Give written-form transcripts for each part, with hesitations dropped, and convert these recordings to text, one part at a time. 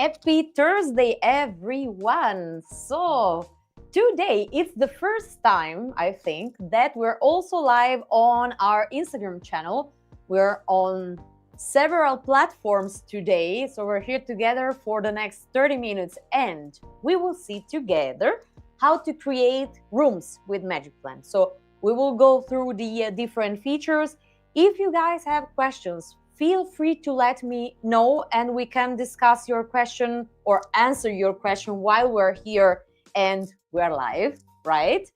Happy Thursday, everyone! So, today it's the first time, I think, that we're also live on our Instagram channel. We're on several platforms today, so we're here together for the next 30 minutes and we will see together how to create rooms with magicplan. So, we will go through the different features. If you guys have questions, feel free to let me know and we can discuss your question or answer your question while we're here and we're live, right?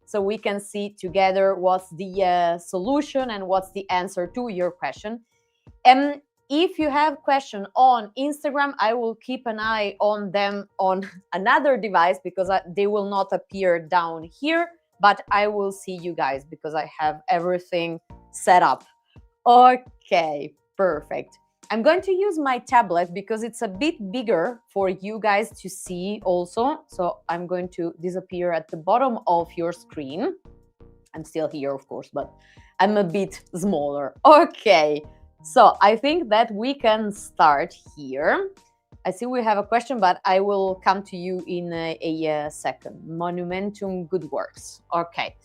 So we can see together what's the solution and what's the answer to your question. And if you have question on Instagram, I will keep an eye on them on another device because they will not appear down here, but I will see you guys because I have everything set up. Okay, perfect. I'm going to use my tablet because it's a bit bigger for you guys to see also. So I'm going to disappear at the bottom of your screen. I'm still here, of course, but I'm a bit smaller. Okay, so I think that we can start here. I see we have a question, but I will come to you in a second. Monumentum Good Works. Okay.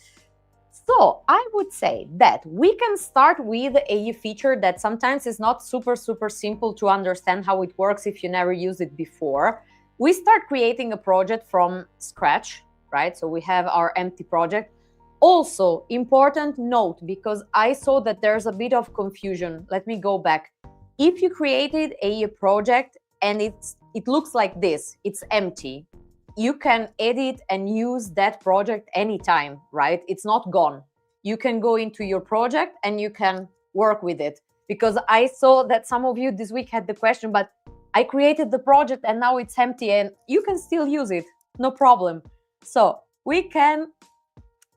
So I would say that we can start with a feature that sometimes is not super simple to understand how it works if you never used it before. We start creating a project from scratch, right? So we have our empty project. Also, important note, because I saw that there's a bit of confusion. Let me go back. If you created a project and it looks like this, it's empty, you can edit and use that project anytime, right? It's not gone. You can go into your project and you can work with it. Because I saw that some of you this week had the question, but I created the project and now it's empty and you can still use it, no problem. So we can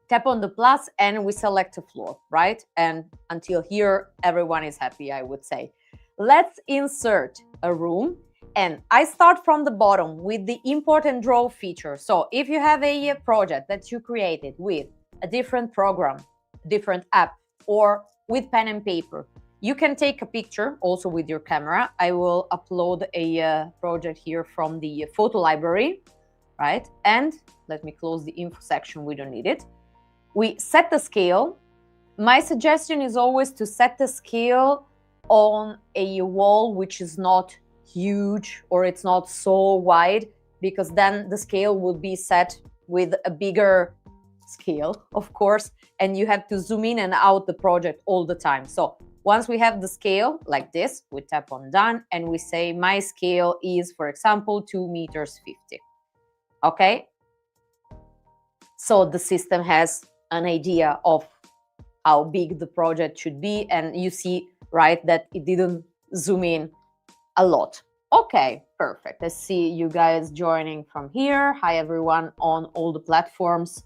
tap on the plus and we select a floor, right? And until here, everyone is happy, I would say. Let's insert a room. And I start from the bottom with the import and draw feature. So if you have a project that you created with a different program, different app, or with pen and paper, you can take a picture also with your camera. I will upload a project here from the photo library, right? And let me close the info section, we don't need it. We set the scale. My suggestion is always to set the scale on a wall which is not huge or it's not so wide, because then the scale would be set with a bigger scale, of course, and you have to zoom in and out the project all the time. So once we have the scale like this, we tap on done and we say my scale is, for example, 2 meters 50. Okay, so the system has an idea of how big the project should be, and you see, right, that it didn't zoom in a lot. Okay, perfect. I see you guys joining from here. Hi, everyone on all the platforms.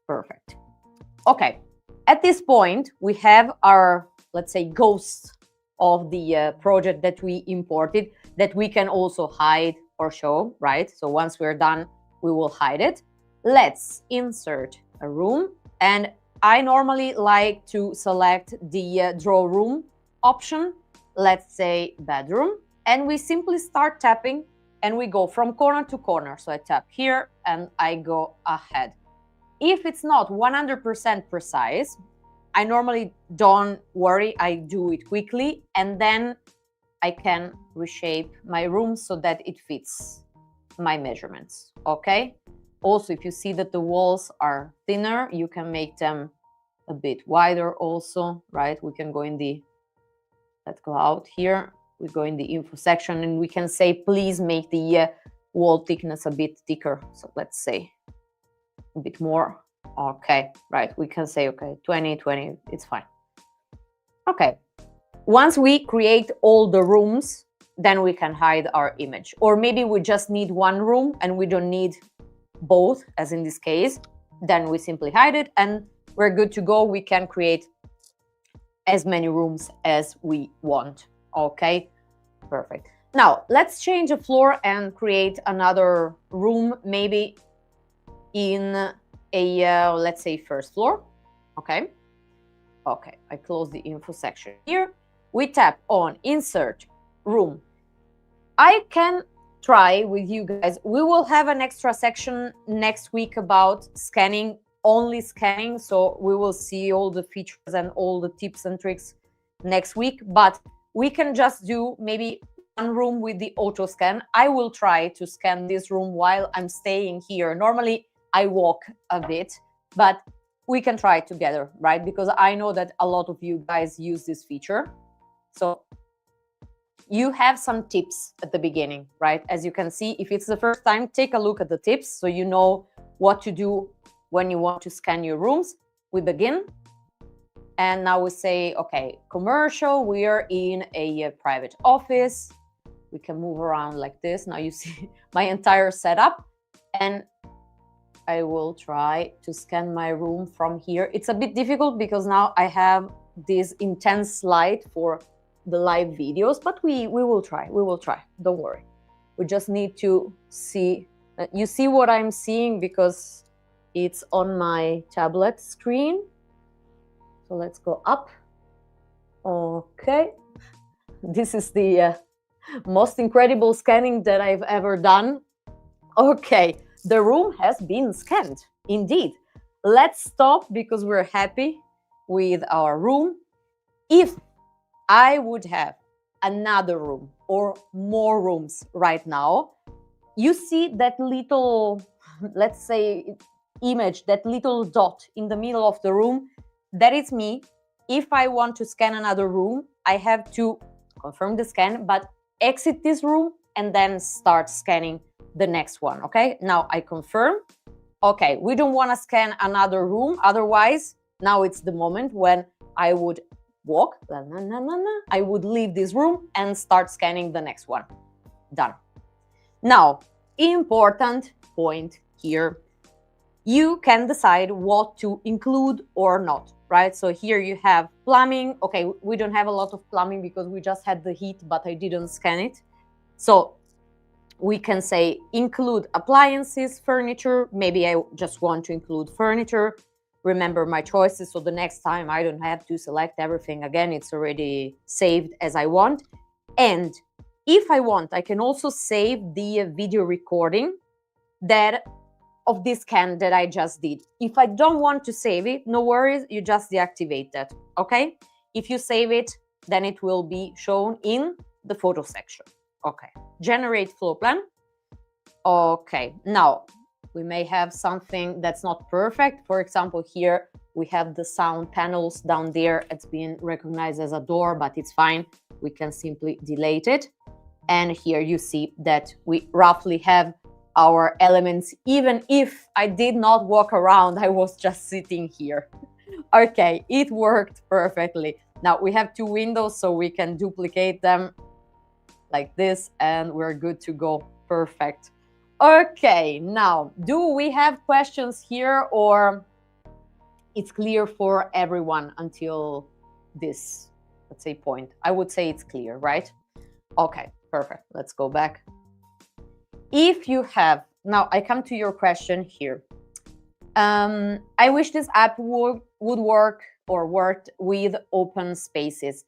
Perfect. Okay, at this point, we have our, let's say, ghost of the project that we imported that we can also hide or show, right? So once we're done, we will hide it. Let's insert a room. And I normally like to select the draw room option. Let's say bedroom. And we simply start tapping and we go from corner to corner. So I tap here and I go ahead. If it's not 100% precise, I normally don't worry, I do it quickly and then I can reshape my room so that it fits my measurements, okay? Also, if you see that the walls are thinner, you can make them a bit wider also, right? We can go in the, let's go out here. We go in the info section and we can say, please make the wall thickness a bit thicker. So let's say a bit more. Okay, right. We can say, okay, 20, it's fine. Okay. Once we create all the rooms, then we can hide our image. Or maybe we just need one room and we don't need both, as in this case. Then we simply hide it and we're good to go. We can create as many rooms as we want. Okay, perfect. Now let's change the floor and create another room, maybe in a let's say first floor. Okay, I close the info section here. We tap on insert room. I can try with you guys. We will have an extra section next week about scanning, only scanning. So we will see all the features and all the tips and tricks next week. But we can just do maybe one room with the auto scan. I will try to scan this room while I'm staying here. Normally I walk a bit, but we can try it together, right? Because I know that a lot of you guys use this feature. So you have some tips at the beginning, right? As you can see, if it's the first time, take a look at the tips so you know what to do when you want to scan your rooms. We begin. And now we say, okay, commercial, we are in a private office. We can move around like this. Now you see my entire setup. And I will try to scan my room from here. It's a bit difficult because now I have this intense light for the live videos, but we will try. We will try. Don't worry. We just need to see. You see what I'm seeing because it's on my tablet screen. So let's go up. Okay. This is the most incredible scanning that I've ever done. Okay. The room has been scanned. Indeed. Let's stop because we're happy with our room. If I would have another room or more rooms right now, you see that little, let's say, image, that little dot in the middle of the room. That is me. If I want to scan another room, I have to confirm the scan, but exit this room and then start scanning the next one. Okay, now I confirm. Okay, we don't want to scan another room. Otherwise, now it's the moment when I would walk. I would leave this room and start scanning the next one. Done. Now, important point here. You can decide what to include or not, right? So here you have plumbing. Okay, we don't have a lot of plumbing because we just had the heat, but I didn't scan it. So we can say include appliances, furniture. Maybe I just want to include furniture. Remember my choices, so the next time I don't have to select everything again. It's already saved as I want. And if I want, I can also save the video recording that of this scan that I just did. If I don't want to save it, no worries, you just deactivate that, okay? If you save it, then it will be shown in the photo section. Okay, generate flow plan. Okay, now we may have something that's not perfect. For example, here we have the sound panels down there. It's been recognized as a door, but it's fine. We can simply delete it. And here you see that we roughly have our elements, even if I did not walk around, I was just sitting here. Okay, it worked perfectly. Now we have two windows, so we can duplicate them like this, and we're good to go. Perfect. Okay, now, do we have questions here, or it's clear for everyone until this, let's say, point? I would say it's clear, right? Okay, perfect. Let's go back. If you have, now I come to your question here. I wish this app would work or worked with open spaces.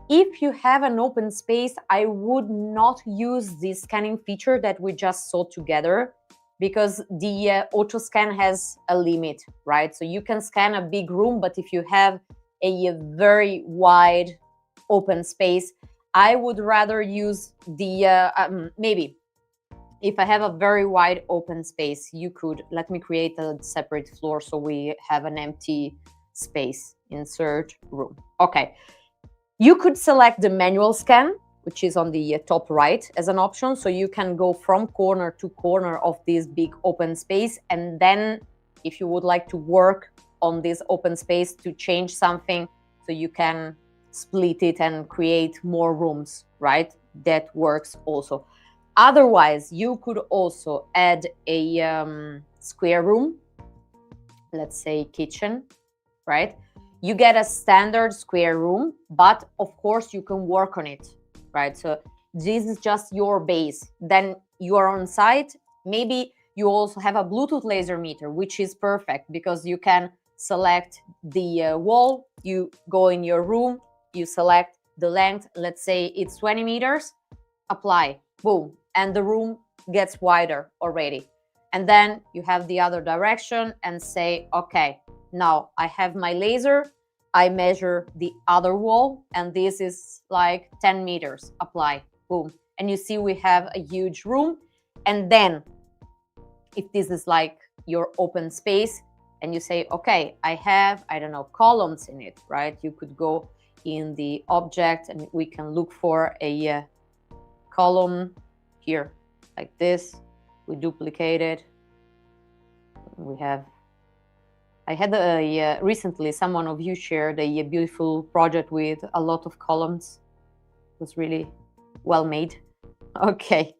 If you have an open space, I would not use this scanning feature that we just saw together, because the auto scan has a limit, right? So you can scan a big room, but if you have a very wide open space, I would rather use the, maybe if I have a very wide open space, you could, let me create a separate floor so we have an empty space. Insert room. Okay. You could select the manual scan, which is on the top right as an option. So you can go from corner to corner of this big open space. And then if you would like to work on this open space to change something, so you can split it and create more rooms, right? That works also. Otherwise, you could also add a square room, let's say kitchen, right? You get a standard square room, but of course you can work on it, right? So this is just your base. Then you are on site. Maybe you also have a Bluetooth laser meter, which is perfect because you can select the wall, you go in your room, you select the length, let's say it's 20 meters, apply, boom. and the room gets wider already. And then you have the other direction and say, okay, now I have my laser, I measure the other wall, and this is like 10 meters, apply, boom. And you see we have a huge room. And then if this is like your open space and you say, okay, I have, I don't know, columns in it, right? You could go in the object and we can look for a column here like this. We duplicate it. We have, I had recently someone of you shared a beautiful project with a lot of columns. It was really well made. Okay.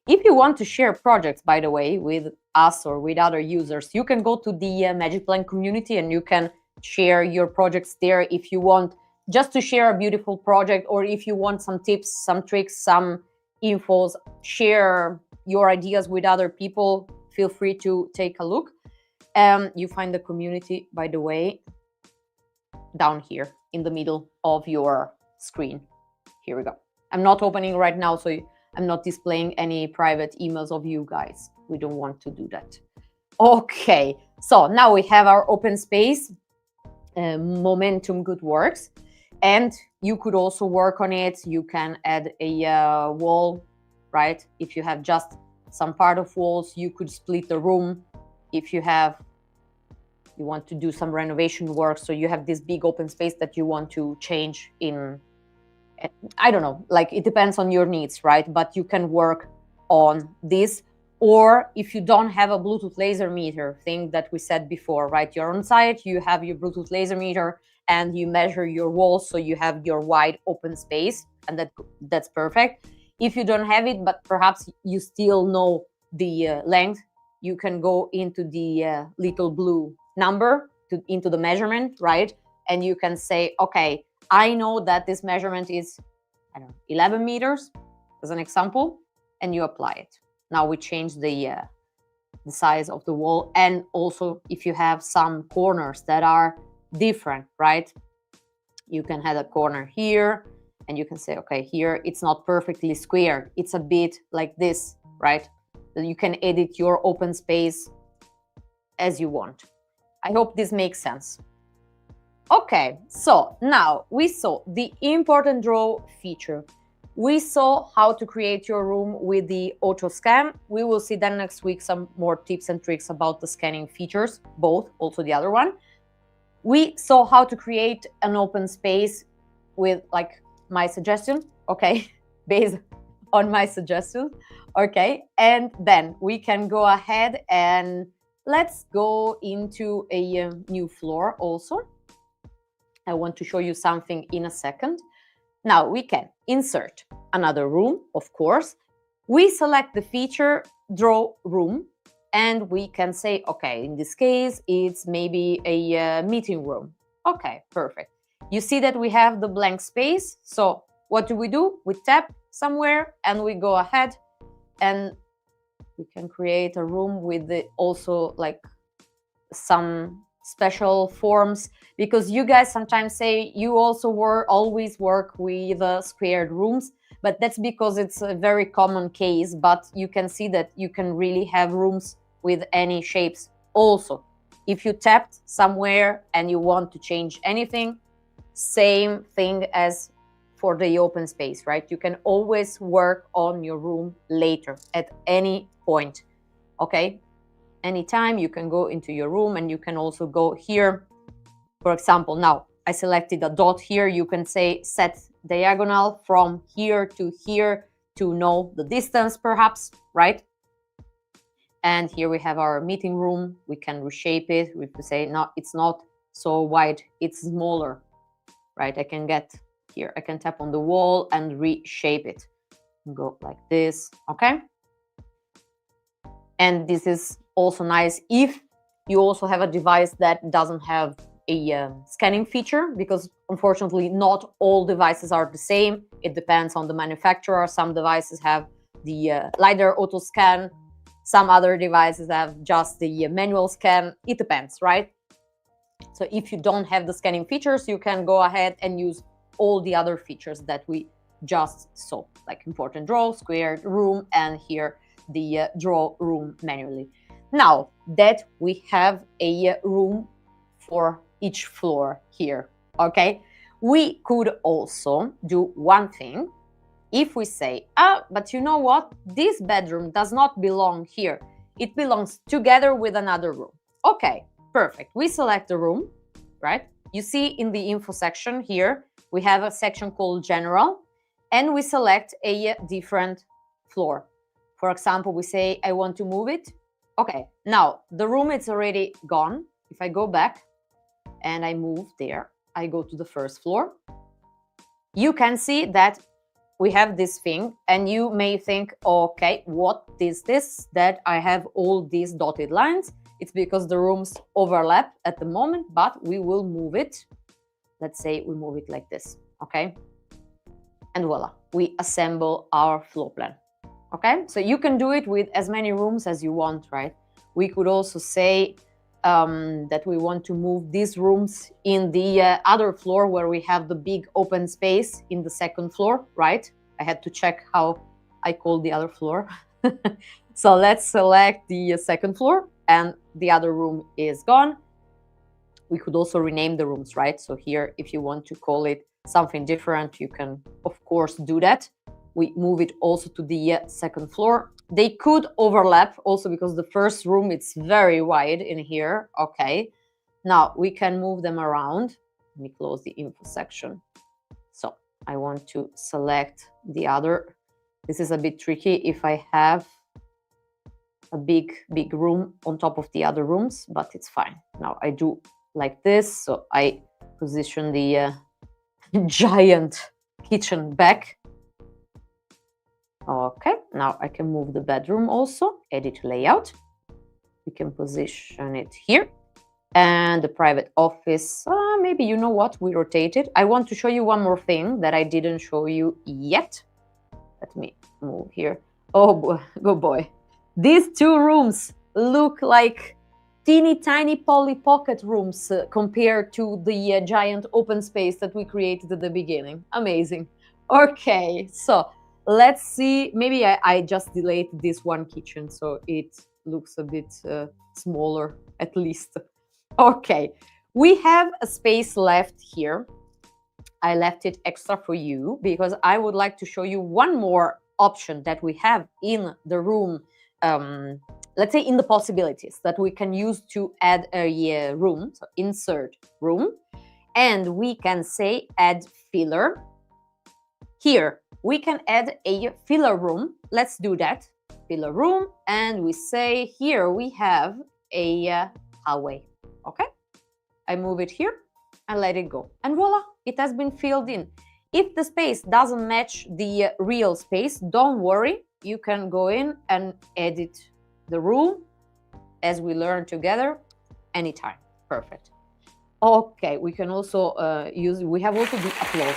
If you want to share projects, by the way, with us or with other users, you can go to the Magic Plan community and you can share your projects there if you want just to share a beautiful project, or if you want some tips, some tricks, some infos, share your ideas with other people, feel free to take a look. You find the community, by the way, down here in the middle of your screen. Here we go. I'm not opening right now, so I'm not displaying any private emails of you guys. We don't want to do that. Okay, so now we have our open space, momentum good works, and you could also work on it. You can add a wall, right? If you have just some part of walls, you could split the room. If you want to do some renovation work, so you have this big open space that you want to change in, I don't know, like it depends on your needs, right? But you can work on this. Or if you don't have a Bluetooth laser meter thing that we said before, right? You're on site, you have your Bluetooth laser meter and you measure your walls, so you have your wide open space, and that's perfect. If you don't have it, but perhaps you still know the length, you can go into the little blue number into the measurement, right? And you can say, okay, I know that this measurement is, I don't know, 11 meters as an example, and you apply it. Now we change the size of the wall. And also if you have some corners that are different, right? You can have a corner here and you can say, okay, here it's not perfectly squared. It's a bit like this, right? So you can edit your open space as you want. I hope this makes sense. Okay, so now we saw the important draw feature. We saw how to create your room with the auto scan. We will see then next week some more tips and tricks about the scanning features, both, also the other one. We saw how to create an open space with like my suggestion, okay, based on my suggestion, okay. And then we can go ahead and let's go into a new floor also. I want to show you something in a second. Now we can insert another room, of course. We select the feature, draw room, and we can say, okay, in this case, it's maybe a meeting room. Okay, perfect. You see that we have the blank space. So what do? We tap somewhere and we go ahead and we can create a room with also like some special forms, because you guys sometimes say you also always work with squared rooms, but that's because it's a very common case. But you can see that you can really have rooms with any shapes also. If you tapped somewhere and you want to change anything, same thing as for the open space, right? You can always work on your room later at any point, okay? Anytime you can go into your room, and you can also go here. For example, now I selected a dot here. You can say set diagonal from here to know the distance perhaps, right? And here we have our meeting room. We can reshape it. We can say, no, it's not so wide, it's smaller, right? I can get here, I can tap on the wall and reshape it. Go like this, okay? And this is also nice if you also have a device that doesn't have a scanning feature, because unfortunately not all devices are the same. It depends on the manufacturer. Some devices have the LiDAR auto scan. Some other devices have just the manual scan. It depends, right? So if you don't have the scanning features, you can go ahead and use all the other features that we just so, like important draw, squared room, and here the draw room manually. Now that we have a room for each floor here, okay, we could also do one thing. If we say, but you know what, this bedroom does not belong here, it belongs together with another room. Okay, perfect. We select the room, right? You see in the info section here, we have a section called general, and we select a different floor. For example, we say, I want to move it. Okay, now the room is already gone. If I go back and I move there, I go to the first floor. You can see that we have this thing, and you may think, okay, what is this that I have all these dotted lines? It's because the rooms overlap at the moment, but we will move it. Let's say we move it like this, okay? And voila, we assemble our floor plan, okay? So you can do it with as many rooms as you want, right? We could also say that we want to move these rooms in the other floor where we have the big open space in the second floor, right? I had to check how I call the other floor. So let's select the second floor, and the other room is gone. We could also rename the rooms, right? So here, if you want to call it something different, you can, of course, do that. We move it also to the second floor. They could overlap also because the first room, it's very wide in here. Okay, now we can move them around. Let me close the info section. So I want to select the other. This is a bit tricky if I have a big room on top of the other rooms, but it's fine. Now I do like this. So I position the giant kitchen back. Okay, now I can move the bedroom also, edit layout. We can position it here. And the private office, maybe, you know what, we rotate it. I want to show you one more thing that I didn't show you yet. Let me move here. Oh boy, good boy. These two rooms look like teeny tiny Polly Pocket rooms compared to the giant open space that we created at the beginning. Amazing. Okay, so let's see. Maybe I just delayed this one kitchen so it looks a bit smaller at least. Okay, we have a space left here. I left it extra for you because I would like to show you one more option that we have in the room. Let's say in the possibilities that we can use to add a room. So insert room, and we can say add filler. Here we can add a filler room. Let's do that. Filler room, and we say here we have a hallway. Okay, I move it here and let it go, and voila, it has been filled in. If the space doesn't match the real space, don't worry, you can go in and edit the room as we learn together anytime. Perfect. Okay, we can also we have also the applause.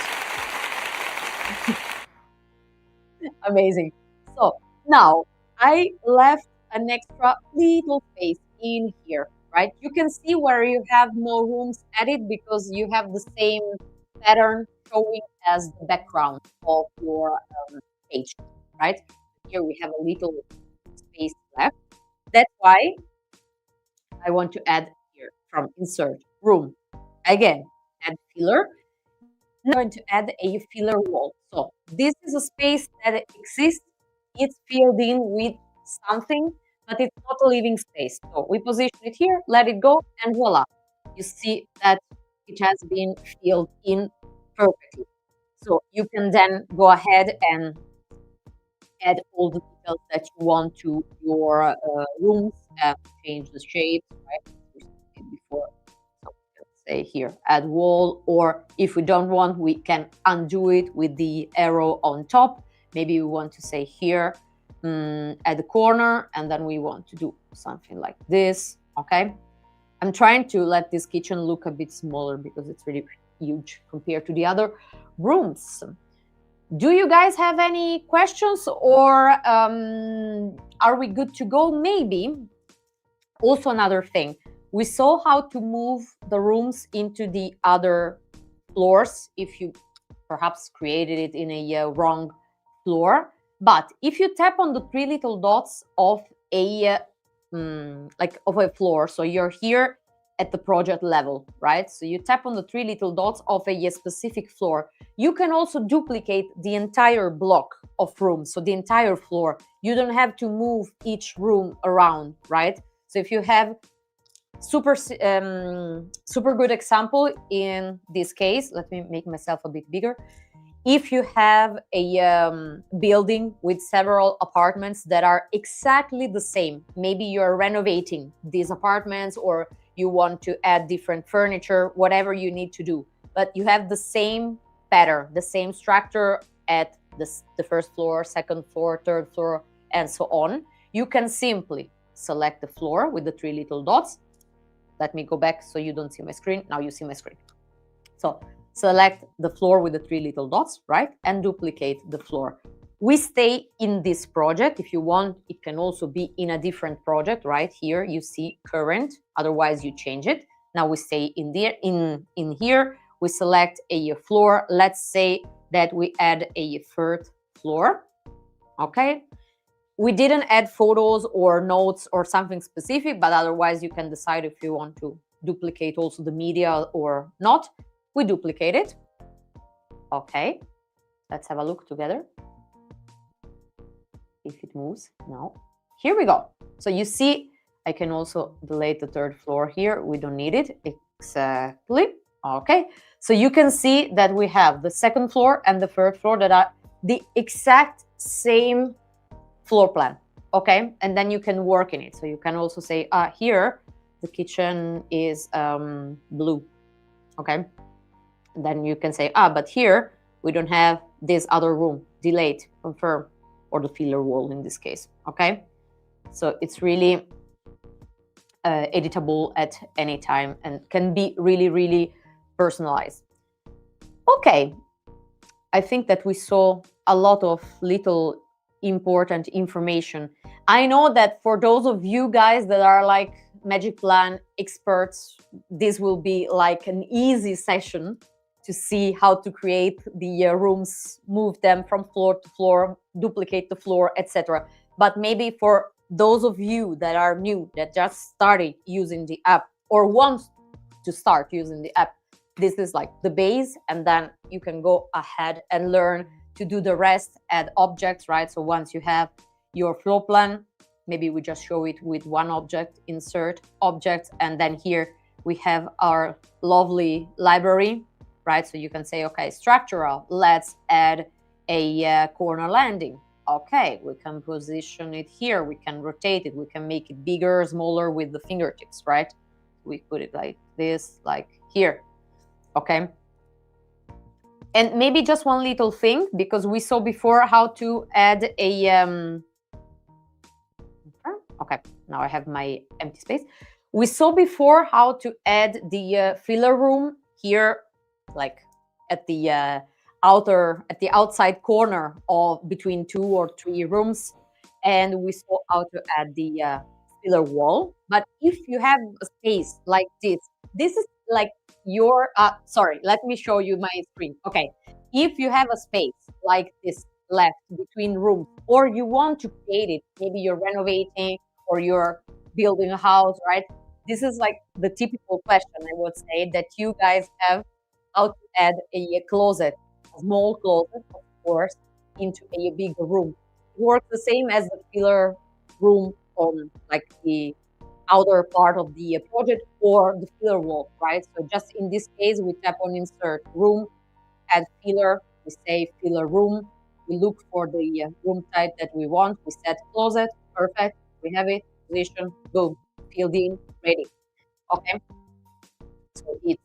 Amazing. So now I left an extra little space in here, right? You can see where you have no rooms added because you have the same pattern showing as the background of your page, right? Here we have a little space left. That's why I want to add here from insert room. Again, add filler. Now I'm going to add a filler wall. So this is a space that exists. It's filled in with something, but it's not a living space. So we position it here, let it go, and voila. You see that it has been filled in perfectly. So you can then go ahead and add all the details that you want to your rooms, change the shapes, right? Before, so let's say here, add wall, or if we don't want, we can undo it with the arrow on top. Maybe we want to say here, at the corner, and then we want to do something like this, okay? I'm trying to let this kitchen look a bit smaller because it's really huge compared to the other rooms. Do you guys have any questions, or are we good to go? Maybe. Also another thing, we saw how to move the rooms into the other floors if you perhaps created it in a wrong floor. But if you tap on the three little dots of a of a floor, so you're here at the project level, right? So you tap on the three little dots of a specific floor. You can also duplicate the entire block of rooms, so the entire floor. You don't have to move each room around, right? So if you have super good example in this case, let me make myself a bit bigger. If you have a building with several apartments that are exactly the same, maybe you're renovating these apartments or you want to add different furniture, whatever you need to do, but you have the same pattern, the same structure at the first floor, second floor, third floor, and so on, you can simply select the floor with the three little dots. Let me go back so you don't see my screen. Now you see my screen. So select the floor with the three little dots, right? And duplicate the floor. We stay in this project. If you want, it can also be in a different project, right? Here you see current, otherwise you change it. Now we stay in there, in here, we select a floor. Let's say that we add a third floor, okay? We didn't add photos or notes or something specific, but otherwise you can decide if you want to duplicate also the media or not. We duplicate it. Okay, let's have a look together. If it moves now. Here we go. So you see, I can also delete the third floor here. We don't need it. Exactly. Okay. So you can see that we have the second floor and the third floor that are the exact same floor plan. Okay. And then you can work in it. So you can also say, here, the kitchen is blue. Okay. And then you can say, but here we don't have this other room. Delete, confirm, or the filler wall in this case. Okay. So it's really editable at any time and can be really, really personalized. Okay. I think that we saw a lot of little important information. I know that for those of you guys that are like Magic Plan experts, this will be like an easy session to see how to create the rooms, move them from floor to floor, duplicate the floor, etc. But maybe for those of you that are new, that just started using the app or want to start using the app, this is like the base, and then you can go ahead and learn to do the rest, add objects, right? So once you have your floor plan, maybe we just show it with one object, insert object, and then here we have our lovely library, right? So you can say, okay, structural, let's add a corner landing. Okay, we can position it here, we can rotate it, we can make it bigger, smaller with the fingertips, right? We put it like this, like here, okay? And maybe just one little thing, because we saw before how to add a, okay, now I have my empty space. We saw before how to add the filler room here, like at the outside corner of between 2 or 3 rooms, and we saw how to add the filler wall. But if you have a space like this is like your sorry, let me show you my screen. Okay, if you have a space like this left between rooms, or you want to create it, maybe you're renovating or you're building a house, right? This is like the typical question, I would say, that you guys have, how to add a closet, a small closet, of course, into a big room. It works the same as the filler room on like the outer part of the project or the filler wall, right? So just in this case, we tap on insert room, add filler, we say filler room, we look for the room type that we want, we set closet, perfect, we have it, position, boom, filled in, ready. Okay, so it's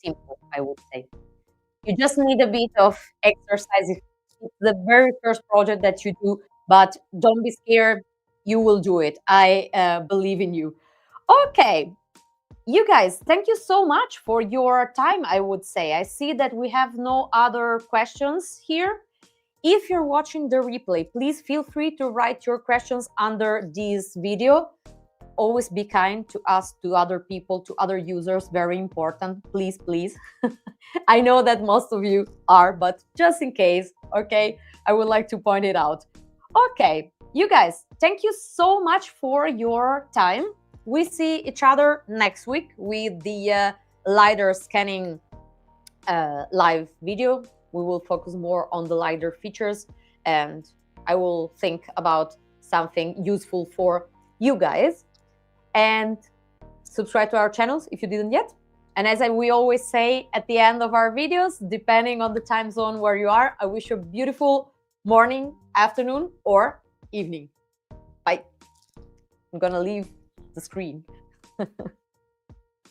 simple, I would say. You just need a bit of exercise. It's the very first project that you do, but don't be scared. You will do it. I believe in you. Okay, you guys, thank you so much for your time, I would say. I see that we have no other questions here. If you're watching the replay, please feel free to write your questions under this video. always be kind to us, to other people, to other users. Very important. Please, please. I know that most of you are, but just in case, okay, I would like to point it out. Okay, you guys, thank you so much for your time. We see each other next week with the LiDAR scanning live video. We will focus more on the LiDAR features, and I will think about something useful for you guys. And subscribe to our channels if you didn't yet. And as we always say at the end of our videos, depending on the time zone where you are, I wish you a beautiful morning, afternoon, or evening. Bye. I'm gonna leave the screen.